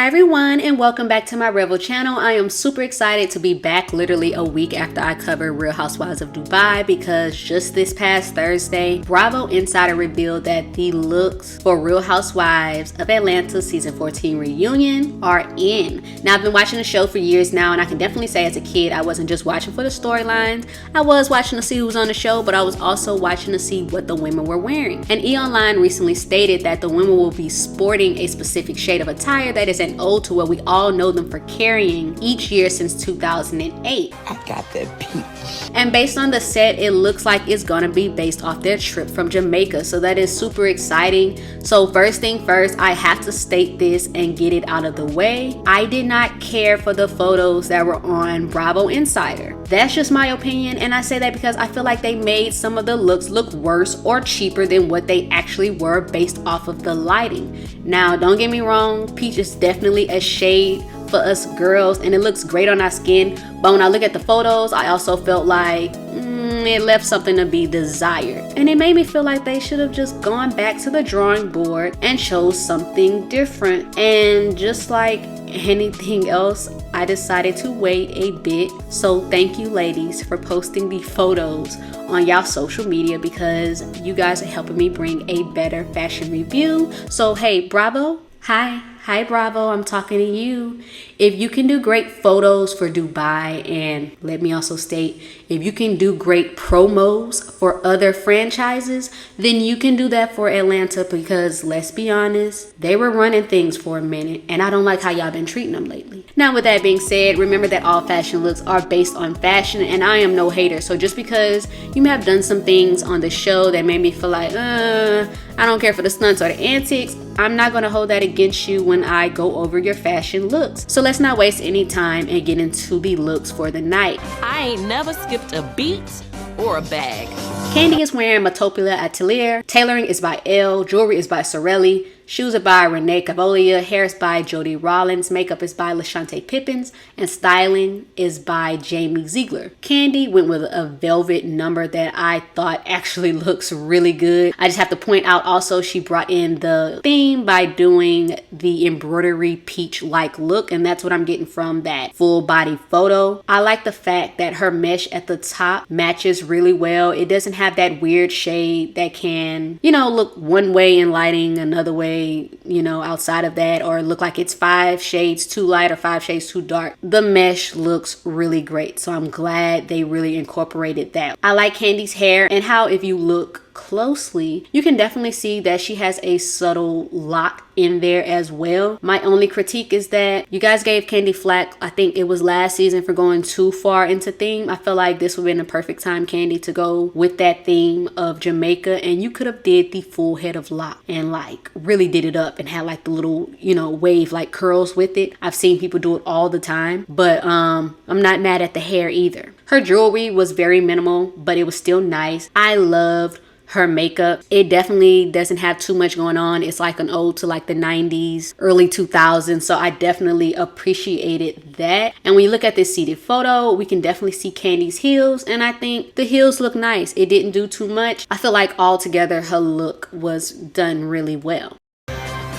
everyone, and welcome back to my RHOATL channel. I am super excited to be back literally a week after I covered Real Housewives of Dubai, because just this past Thursday, Bravo Insider revealed that the looks for Real Housewives of Atlanta season 14 reunion are in. Now, I've been watching the show for years now, and I can definitely say as a kid I wasn't just watching for the storylines. I was watching to see who was on the show, but I was also watching to see what the women were wearing. And E! Online recently stated that the women will be sporting a specific shade of attire that is an ode to what we all know them for carrying each year since 2008. I got that peach. And based on the set, it looks like it's gonna be based off their trip from Jamaica, so that is super exciting. So first thing first, I have to state this and get it out of the way. I did not care for the photos that were on Bravo Insider. That's just my opinion, and I say that because I feel like they made some of the looks look worse or cheaper than what they actually were based off of the lighting. Now, don't get me wrong, peach is definitely a shade for us girls and it looks great on our skin, but when I look at the photos, I also felt like it left something to be desired, and it made me feel like they should have just gone back to the drawing board and chose something different. And just like anything else, I decided to wait a bit. So thank you ladies for posting the photos on y'all social media, because you guys are helping me bring a better fashion review. So hey, Bravo, Hi Bravo, I'm talking to you. If you can do great photos for Dubai, and let me also state, if you can do great promos for other franchises, then you can do that for Atlanta, because let's be honest, they were running things for a minute, and I don't like how y'all been treating them lately. Now, with that being said, remember that all fashion looks are based on fashion, and I am no hater. So just because you may have done some things on the show that made me feel like, I don't care for the stunts or the antics, I'm not gonna hold that against you when I go over your fashion looks. So let's not waste any time and get into the looks for the night. I ain't never skipped a beat or a bag. Candy is wearing Matopila Atelier. Tailoring is by Elle. Jewelry is by Sorelli. Shoes are by Renee Cavolia. Hair is by Jody Rollins. Makeup is by LaShante Pippins. And styling is by Jamie Ziegler. Candy went with a velvet number that I thought actually looks really good. I just have to point out also, she brought in the theme by doing the embroidery peach-like look. And that's what I'm getting from that full body photo. I like the fact that her mesh at the top matches really well. It doesn't have that weird shade that can, look one way in lighting, another way, outside of that, or look like it's 5 shades too light or 5 shades too dark. The mesh looks really great, so I'm glad they really incorporated that. I like Candy's hair and how, if you look closely, you can definitely see that she has a subtle lock in there as well. My only critique is that you guys gave Candy flack, I think it was last season, for going too far into theme. I feel like this would have been the perfect time, Candy, to go with that theme of Jamaica, and you could have did the full head of lock and like really did it up and had like the little, wave like curls with it. I've seen people do it all the time, but I'm not mad at the hair either. Her jewelry was very minimal, but it was still nice. I loved her makeup. It definitely doesn't have too much going on. It's like an ode to like the 90s, early 2000s. So I definitely appreciated that. And when you look at this seated photo, we can definitely see Candy's heels. And I think the heels look nice. It didn't do too much. I feel like altogether her look was done really well.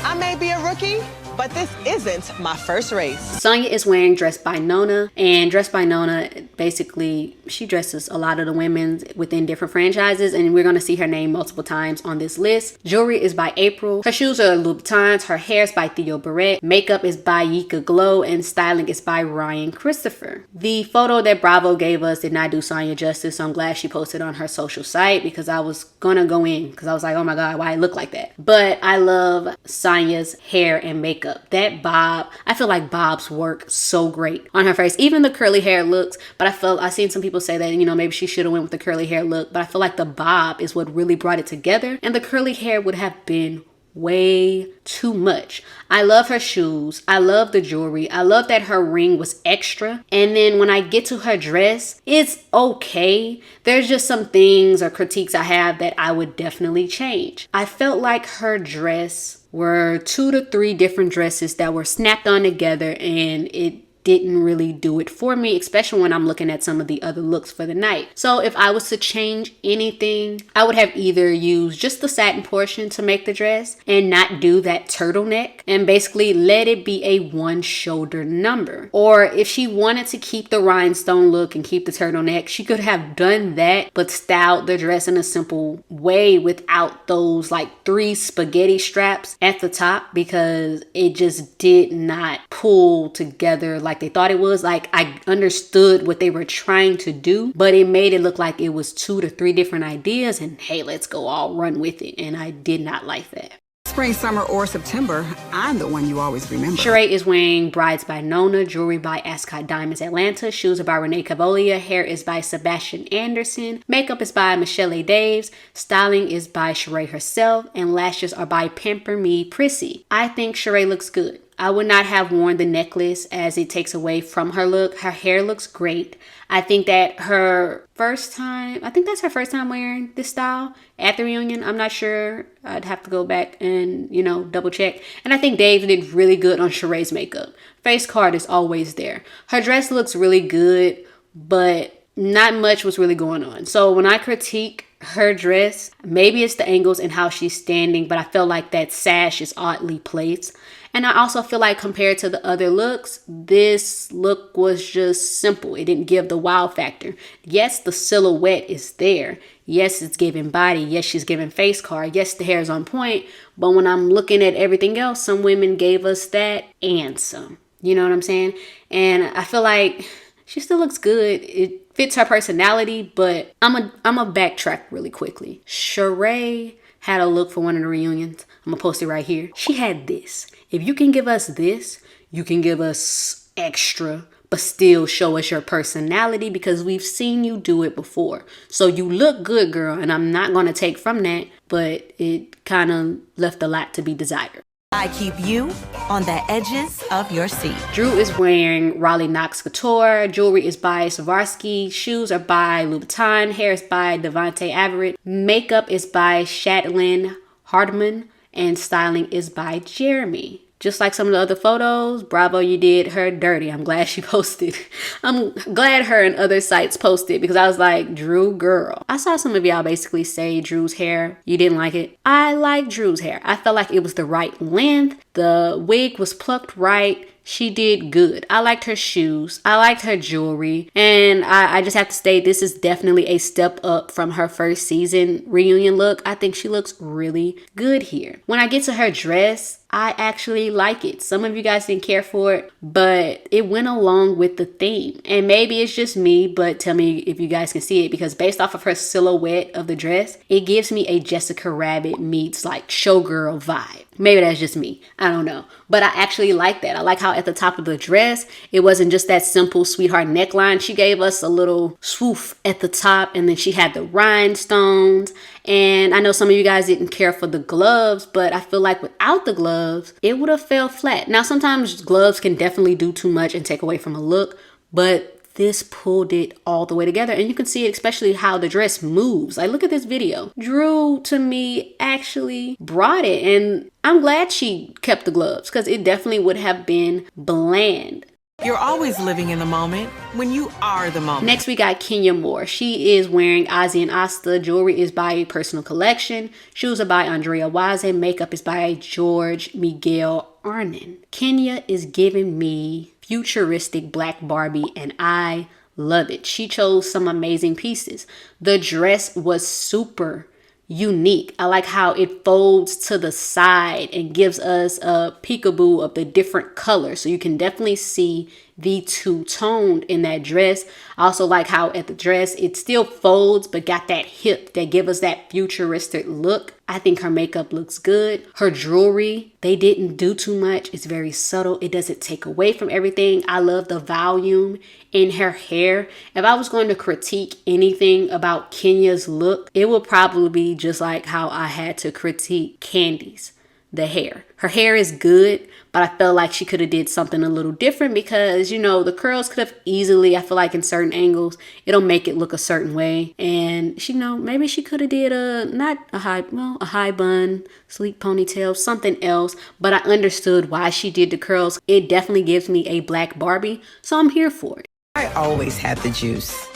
I may be a rookie, but this isn't my first race. Sonya is wearing Dress by Nona, and Dress by Nona, basically, she dresses a lot of the women within different franchises, and we're gonna see her name multiple times on this list. Jewelry is by April. Her shoes are Louboutins. Her hair is by Theo Barrett. Makeup is by Yika Glow, and styling is by Ryan Christopher. The photo that Bravo gave us did not do Sonya justice, so I'm glad she posted on her social site, because I was gonna go in, because I was like, oh my god, why it look like that? But I love Sonya's hair and makeup. That bob, I feel like bobs work so great on her face. Even the curly hair looks, but I've seen some people say that, maybe she should have went with the curly hair look, but I feel like the bob is what really brought it together, and the curly hair would have been way too much. I love her shoes. I love the jewelry. I love that her ring was extra. And then when I get to her dress, it's okay. There's just some things or critiques I have that I would definitely change. I felt like her dress were 2 to 3 different dresses that were snapped on together, and it didn't really do it for me, especially when I'm looking at some of the other looks for the night. So if I was to change anything, I would have either used just the satin portion to make the dress and not do that turtleneck and basically let it be a one shoulder number. Or if she wanted to keep the rhinestone look and keep the turtleneck, she could have done that but styled the dress in a simple way without those like 3 spaghetti straps at the top, because it just did not pull together like they thought it was. Like, I understood what they were trying to do, but it made it look like it was 2 to 3 different ideas and hey, let's go all run with it. And I did not like that. Spring, summer, or September, I'm the one you always remember. Sheree is wearing Brides by Nona, jewelry by Ascot Diamonds Atlanta, shoes are by Renee Cavolia, hair is by Sebastian Anderson, makeup is by Michelle A. Daves, styling is by Sheree herself, and lashes are by Pamper Me Prissy. I think Sheree looks good. I would not have worn the necklace as it takes away from her look. Her hair looks great. I think that that's her first time wearing this style at the reunion. I'm not sure. I'd have to go back and, double check. And I think Dave did really good on Sheree's makeup. Face card is always there. Her dress looks really good, but not much was really going on. So when I critique her dress, maybe it's the angles and how she's standing, but I feel like that sash is oddly placed. And I also feel like compared to the other looks, this look was just simple. It didn't give the wow factor. Yes, the silhouette is there. Yes, it's giving body. Yes, she's giving face card. Yes, the hair is on point. But when I'm looking at everything else, some women gave us that and some. You know what I'm saying? And I feel like she still looks good. It fits her personality, but I'm a backtrack really quickly. Sheree had a look for one of the reunions. I'm gonna post it right here. She had this. If you can give us this, you can give us extra, but still show us your personality, because we've seen you do it before. So you look good, girl, and I'm not gonna take from that, but it kind of left a lot to be desired. I keep you on the edges of your seat. Drew is wearing Raleigh Knox Couture. Jewelry is by Swarovski. Shoes are by Louboutin. Hair is by Devonte Everett. Makeup is by Shadlin Hardman. And styling is by Jeremy. Just like some of the other photos, bravo, you did her dirty. I'm glad she posted. I'm glad her and other sites posted, because I was like, Drew, girl. I saw some of y'all basically say Drew's hair, you didn't like it. I like Drew's hair. I felt like it was the right length. The wig was plucked right. She did good. I liked her shoes. I liked her jewelry. And I just have to say, this is definitely a step up from her first season reunion look. I think she looks really good here. When I get to her dress, I actually like it. Some of you guys didn't care for it, but it went along with the theme. And maybe it's just me, but tell me if you guys can see it, because based off of her silhouette of the dress, it gives me a Jessica Rabbit meets like showgirl vibe. Maybe that's just me. I don't know. But I actually like that. I like how at the top of the dress, it wasn't just that simple sweetheart neckline. She gave us a little swoosh at the top, and then she had the rhinestones. And I know some of you guys didn't care for the gloves, but I feel like without the gloves, it would have fell flat. Now, sometimes gloves can definitely do too much and take away from a look, but this pulled it all the way together. And you can see it, especially how the dress moves. Like, look at this video. Drew, to me, actually brought it. And I'm glad she kept the gloves, because it definitely would have been bland. You're always living in the moment when you are the moment. Next, we got Kenya Moore. She is wearing Ozzy and Asta. Jewelry is by Personal Collection. Shoes are by Andrea Waze. Makeup is by George Miguel Arnon. Kenya is giving me futuristic Black Barbie, and I love it. She chose some amazing pieces. The dress was super unique. I like how it folds to the side and gives us a peekaboo of the different colors. So you can definitely see the two-toned in that dress. I also like how at the dress, it still folds, but got that hip that give us that futuristic look. I think her makeup looks good. Her jewelry, they didn't do too much. It's very subtle. It doesn't take away from everything. I love the volume in her hair. If I was going to critique anything about Kenya's look, it would probably be just like how I had to critique Candy's. the hair. Her hair is good, but I felt like she could have did something a little different because, you know, the curls could have easily, I feel like in certain angles, it'll make it look a certain way. And she, you know, maybe she could have did not a high bun, sleek ponytail, something else. But I understood why she did the curls. It definitely gives me a black Barbie, so I'm here for it. I always had the juice,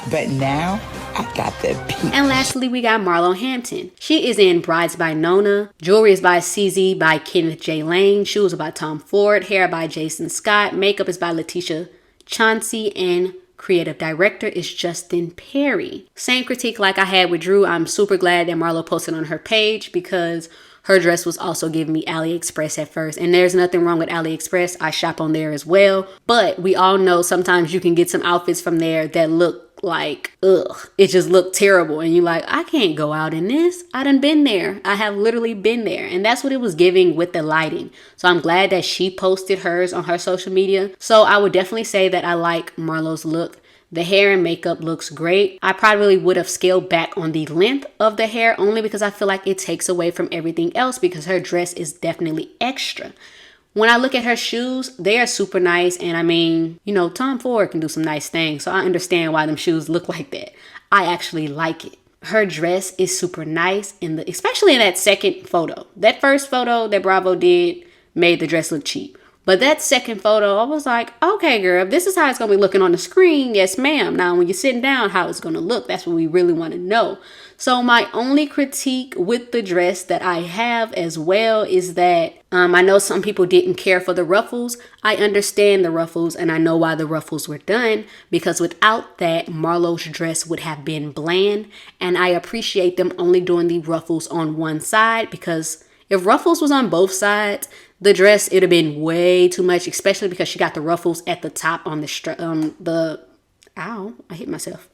but now I got the peach. And lastly, we got Marlo Hampton. She is in Brides by Nona. Jewelry is by CZ by Kenneth J. Lane. Shoes are by Tom Ford. Hair by Jason Scott. Makeup is by Letitia Chauncey. And creative director is Justin Perry. Same critique like I had with Drew. I'm super glad that Marlo posted on her page because her dress was also giving me AliExpress at first. And there's nothing wrong with AliExpress. I shop on there as well. But we all know sometimes you can get some outfits from there that look like, ugh, it just looked terrible. And you're like, I can't go out in this. I done been there. I have literally been there. And that's what it was giving with the lighting. So I'm glad that she posted hers on her social media. So I would definitely say that I like Marlo's look. The hair and makeup looks great. I probably would have scaled back on the length of the hair only because I feel like it takes away from everything else because her dress is definitely extra. When I look at her shoes, they are super nice. And I mean, you know, Tom Ford can do some nice things. So I understand why them shoes look like that. I actually like it. Her dress is super nice, especially in that second photo. That first photo that Bravo did made the dress look cheap. But that second photo, I was like, okay, girl, this is how it's going to be looking on the screen. Yes, ma'am. Now, when you're sitting down, how it's going to look. That's what we really want to know. So my only critique with the dress that I have as well is that I know some people didn't care for the ruffles. I understand the ruffles and I know why the ruffles were done because without that, Marlo's dress would have been bland. And I appreciate them only doing the ruffles on one side because if ruffles was on both sides, the dress, it'd have been way too much, especially because she got the ruffles at the top on ow, I hit myself.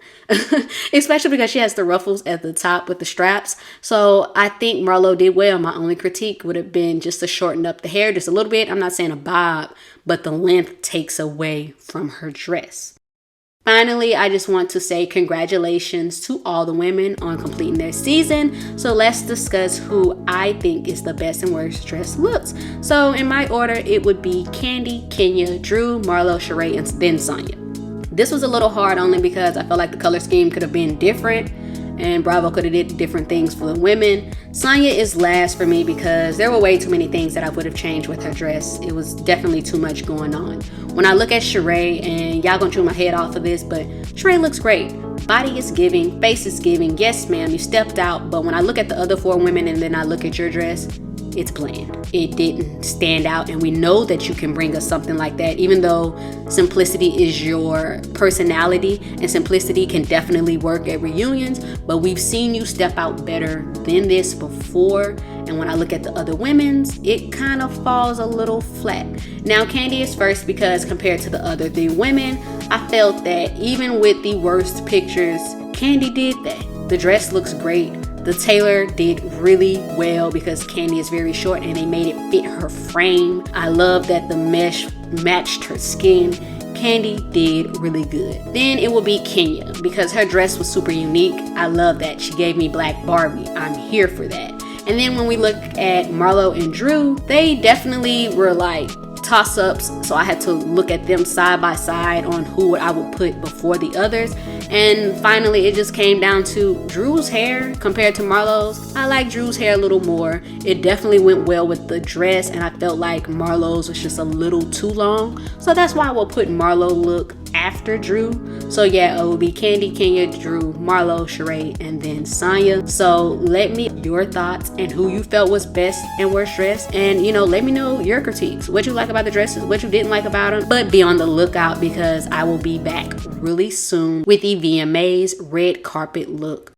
Especially because she has the ruffles at the top with the straps. So I think Marlo did well. My only critique would have been just to shorten up the hair just a little bit. I'm not saying a bob, but the length takes away from her dress. Finally, I just want to say congratulations to all the women on completing their season. So let's discuss who I think is the best and worst dress looks. So in my order, it would be Kandi, Kenya, Drew, Marlo, Sheree, and then Sonya. This was a little hard only because I felt like the color scheme could have been different and Bravo could have did different things for the women. Sonya is last for me because there were way too many things that I would have changed with her dress. It was definitely too much going on. When I look at Sheree, and y'all gonna chew my head off of this, but Sheree looks great. Body is giving, face is giving. Yes, ma'am, you stepped out. But when I look at the other four women and then I look at your dress, it's bland. It didn't stand out, and we know that you can bring us something like that, even though simplicity is your personality and simplicity can definitely work at reunions, but we've seen you step out better than this before. And when I look at the other women's, it kind of falls a little flat. Now, Kandi is first because compared to the other three women, I felt that even with the worst pictures, Kandi did that. The dress looks great. The tailor did really well because Kandi is very short and they made it fit her frame. I love that the mesh matched her skin. Kandi did really good. Then it will be Kenya because her dress was super unique. I love that. She gave me Black Barbie. I'm here for that. And then when we look at Marlo and Drew, they definitely were like toss-ups, so I had to look at them side by side on who I would put before the others. And finally, it just came down to Drew's hair compared to Marlo's. I like Drew's hair a little more. It definitely went well with the dress, and I felt like Marlo's was just a little too long. So that's why I will put Marlo look after Drew. So yeah, it will be Kandi, Kenya, Drew, Marlo, Sheree, and then Sonya. So let me know your thoughts and who you felt was best and worst dressed. And let me know your critiques. What you like about the dresses, what you didn't like about them. But be on the lookout because I will be back really soon with the VMA's red carpet look